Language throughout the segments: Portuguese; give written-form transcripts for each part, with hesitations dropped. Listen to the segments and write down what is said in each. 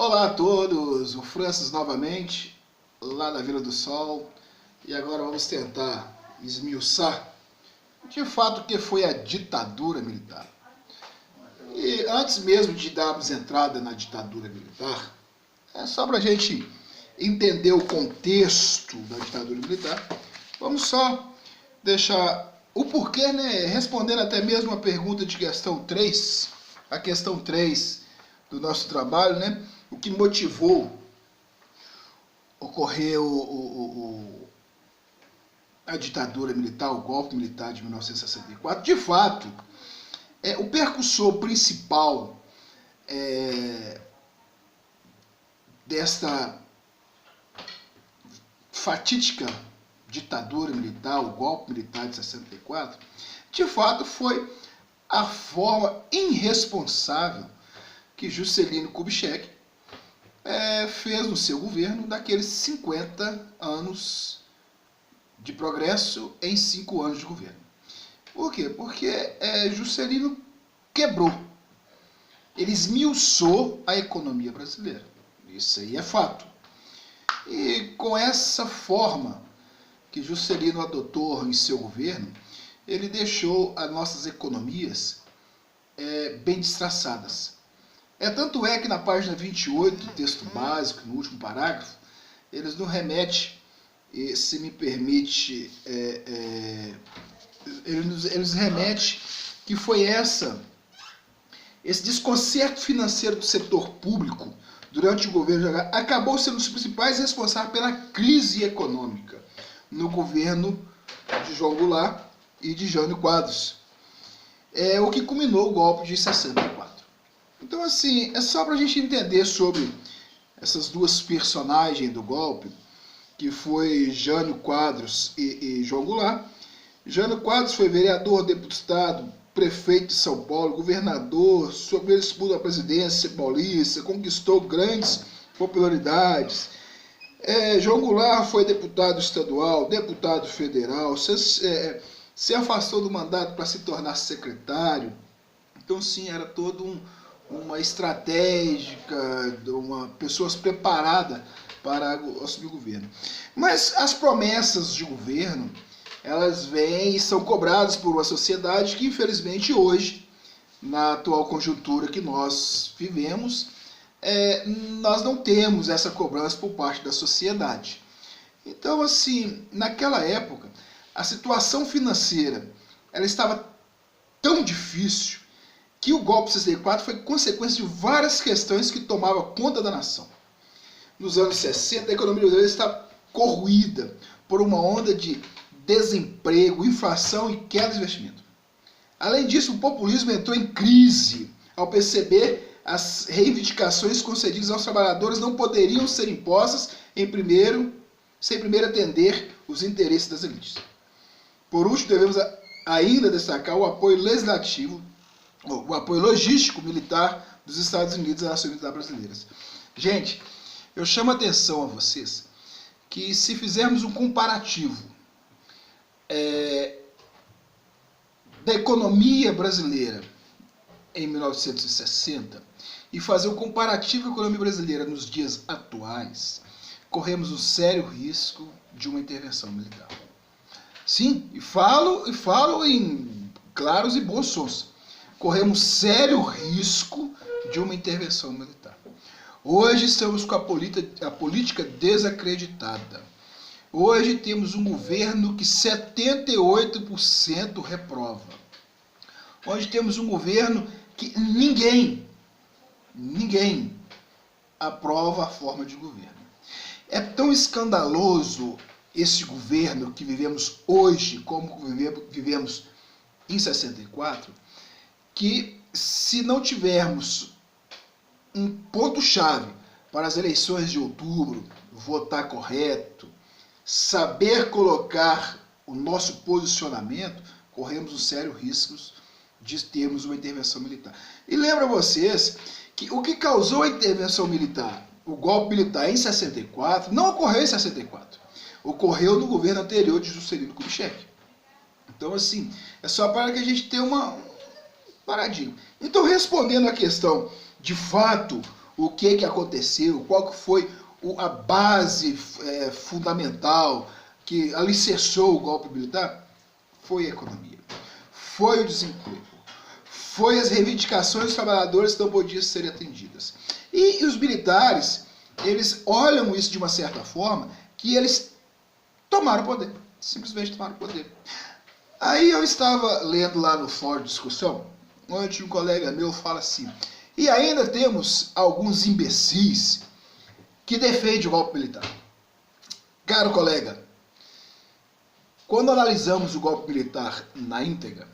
Olá a todos, o Francis novamente, lá da Vila do Sol, e agora vamos tentar esmiuçar de fato o que foi a ditadura militar. E antes mesmo de darmos entrada na ditadura militar, é só para a gente entender o contexto da ditadura militar, vamos só deixar o porquê, né, respondendo até mesmo a pergunta de questão 3, a questão 3 do nosso trabalho, né? O que motivou ocorrer a ditadura militar, o golpe militar de 1964. De fato, o percussor principal desta fatídica ditadura militar, o golpe militar de 64, de fato foi a forma irresponsável que Juscelino Kubitschek fez no seu governo daqueles 50 anos de progresso em 5 anos de governo. Por quê? Porque Juscelino quebrou. Ele esmiuçou a economia brasileira. Isso aí é fato. E com essa forma que Juscelino adotou em seu governo, ele deixou as nossas economias bem destraçadas. Tanto é que na página 28 do texto básico, no último parágrafo, eles nos remetem, se me permite, eles remetem que foi esse desconcerto financeiro do setor público durante o governo de acabou sendo um dos principais responsáveis pela crise econômica no governo de João Goulart e de Jânio Quadros, o que culminou o golpe de 64. Então, assim, é só para a gente entender sobre essas duas personagens do golpe, que foi Jânio Quadros e João Goulart. Jânio Quadros foi vereador, deputado, prefeito de São Paulo, governador, sobre ele disputa a presidência paulista, conquistou grandes popularidades. João Goulart foi deputado estadual, deputado federal, se afastou do mandato para se tornar secretário. Então, sim, era todo uma estratégica, pessoas preparadas para assumir o governo. Mas as promessas de governo, elas vêm e são cobradas por uma sociedade que, infelizmente, hoje, na atual conjuntura que nós vivemos, nós não temos essa cobrança por parte da sociedade. Então, assim, naquela época, a situação financeira ela estava tão difícil que o golpe de 64 foi consequência de várias questões que tomavam conta da nação. Nos anos 60, a economia brasileira está corroída por uma onda de desemprego, inflação e queda de investimento. Além disso, o populismo entrou em crise ao perceber as reivindicações concedidas aos trabalhadores não poderiam ser impostas sem primeiro atender os interesses das elites. Por último, devemos ainda destacar o apoio legislativo, o apoio logístico militar dos Estados Unidos às nações militares brasileiras. Gente, eu chamo a atenção a vocês que se fizermos um comparativo da economia brasileira em 1960 e fazer um comparativo da economia brasileira nos dias atuais, corremos um sério risco de uma intervenção militar. Sim, e falo em claros e bons sons. Corremos sério risco de uma intervenção militar. Hoje estamos com a política desacreditada. Hoje temos um governo que 78% reprova. Hoje temos um governo que ninguém aprova a forma de governo. É tão escandaloso esse governo que vivemos hoje, como vivemos em 64, que se não tivermos um ponto-chave para as eleições de outubro, votar correto, saber colocar o nosso posicionamento, corremos um sério risco de termos uma intervenção militar. E lembra vocês que o que causou a intervenção militar, o golpe militar em 64, não ocorreu em 64. Ocorreu no governo anterior de Juscelino Kubitschek. Então, assim, é só para que a gente tenha um paradigma. Então, respondendo à questão, de fato, o que aconteceu, qual que foi a base fundamental que alicerçou o golpe militar, foi a economia, foi o desemprego, foi as reivindicações dos trabalhadores que não podiam ser atendidas. E os militares, eles olham isso de uma certa forma, que eles tomaram o poder, simplesmente tomaram o poder. Aí eu estava lendo lá no fórum de discussão, onde um colega meu fala assim, e ainda temos alguns imbecis que defendem o golpe militar. Caro colega, quando analisamos o golpe militar na íntegra,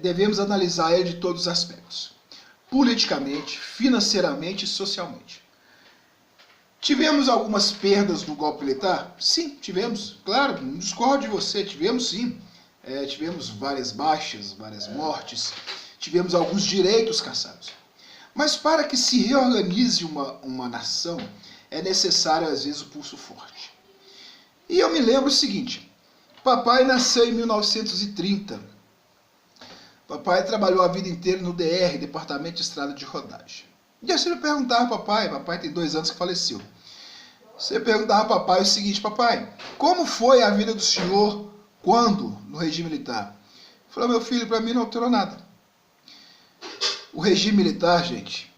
devemos analisar ele de todos os aspectos. Politicamente, financeiramente e socialmente. Tivemos algumas perdas no golpe militar? Sim, tivemos. Claro, não discordo de você, tivemos sim. Tivemos várias baixas, várias mortes, tivemos alguns direitos cassados. Mas para que se reorganize uma nação, é necessário às vezes o pulso forte. E eu me lembro o seguinte, papai nasceu em 1930. Papai trabalhou a vida inteira no DR, Departamento de Estrada de Rodagem. E aí você perguntava papai tem 2 anos que faleceu. Você perguntava papai o seguinte, papai, como foi a vida do senhor quando no regime militar? Ele falou, meu filho, para mim não alterou nada. O regime militar, gente,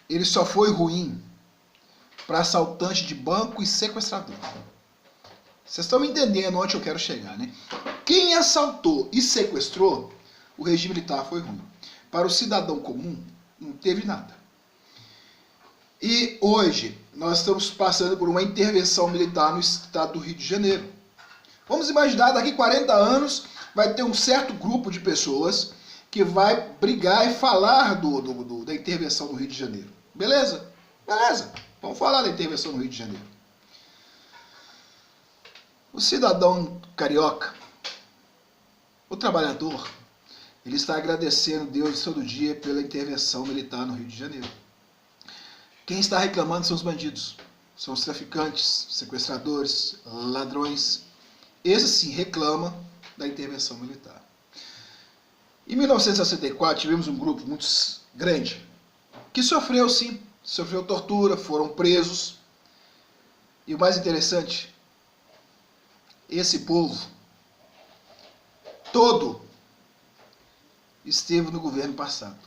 ele só foi ruim para assaltante de banco e sequestrador. Vocês estão me entendendo onde eu quero chegar, né? Quem assaltou e sequestrou, o regime militar foi ruim. Para o cidadão comum, não teve nada. E hoje, nós estamos passando por uma intervenção militar no estado do Rio de Janeiro. Vamos imaginar, daqui 40 anos, vai ter um certo grupo de pessoas que vai brigar e falar da intervenção no Rio de Janeiro. Beleza? Beleza. Vamos falar da intervenção no Rio de Janeiro. O cidadão carioca, o trabalhador, ele está agradecendo Deus todo dia pela intervenção militar no Rio de Janeiro. Quem está reclamando são os bandidos, são os traficantes, sequestradores, ladrões. Esses sim reclamam da intervenção militar. Em 1964 tivemos um grupo muito grande que sofreu sim, sofreu tortura, foram presos. E o mais interessante, esse povo todo esteve no governo passado.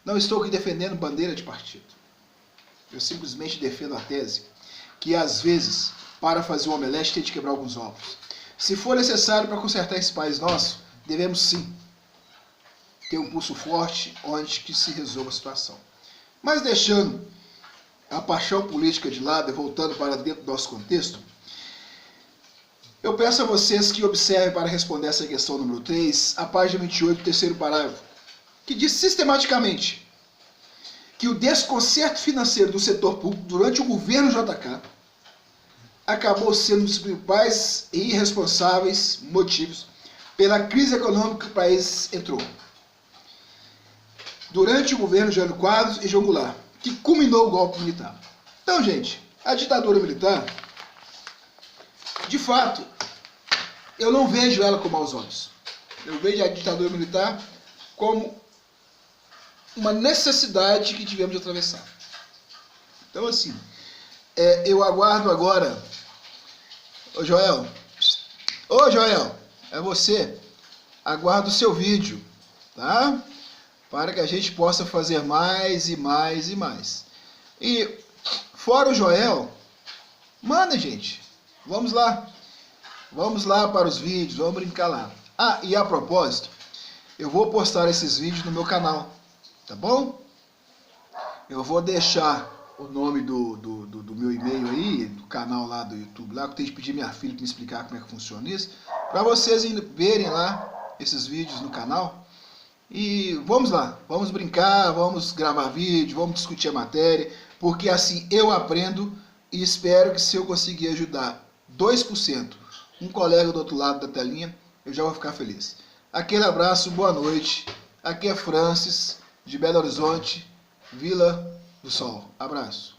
Não estou aqui defendendo bandeira de partido. Eu simplesmente defendo a tese que às vezes, para fazer um omelete, tem de quebrar alguns ovos. Se for necessário para consertar esse país nosso, devemos sim ter um pulso forte onde que se resolva a situação. Mas deixando a paixão política de lado e voltando para dentro do nosso contexto, eu peço a vocês que observem para responder essa questão número 3, a página 28, terceiro parágrafo, que diz sistematicamente que o desconcerto financeiro do setor público durante o governo JK acabou sendo um dos principais e irresponsáveis motivos pela crise econômica que o país entrou. Durante o governo de Jânio Quadros e João Goulart, que culminou o golpe militar. Então, gente, a ditadura militar, de fato, eu não vejo ela com maus olhos. Eu vejo a ditadura militar como uma necessidade que tivemos de atravessar. Então, assim, eu aguardo agora... Ô Joel, é você. Aguardo o seu vídeo, tá? Para que a gente possa fazer mais e mais e mais. E, fora o Joel, manda, gente. Vamos lá. Vamos lá para os vídeos, vamos brincar lá. Ah, e a propósito, eu vou postar esses vídeos no meu canal, tá bom? Eu vou deixar o nome do meu e-mail aí, do canal lá do YouTube, lá que eu tenho que pedir minha filha para me explicar como é que funciona isso, para vocês verem lá esses vídeos no canal. E vamos lá, vamos brincar, vamos gravar vídeo, vamos discutir a matéria, porque assim eu aprendo e espero que se eu conseguir ajudar 2%, um colega do outro lado da telinha, eu já vou ficar feliz. Aquele abraço, boa noite. Aqui é Francis, de Belo Horizonte, Vila do Sol. Abraço.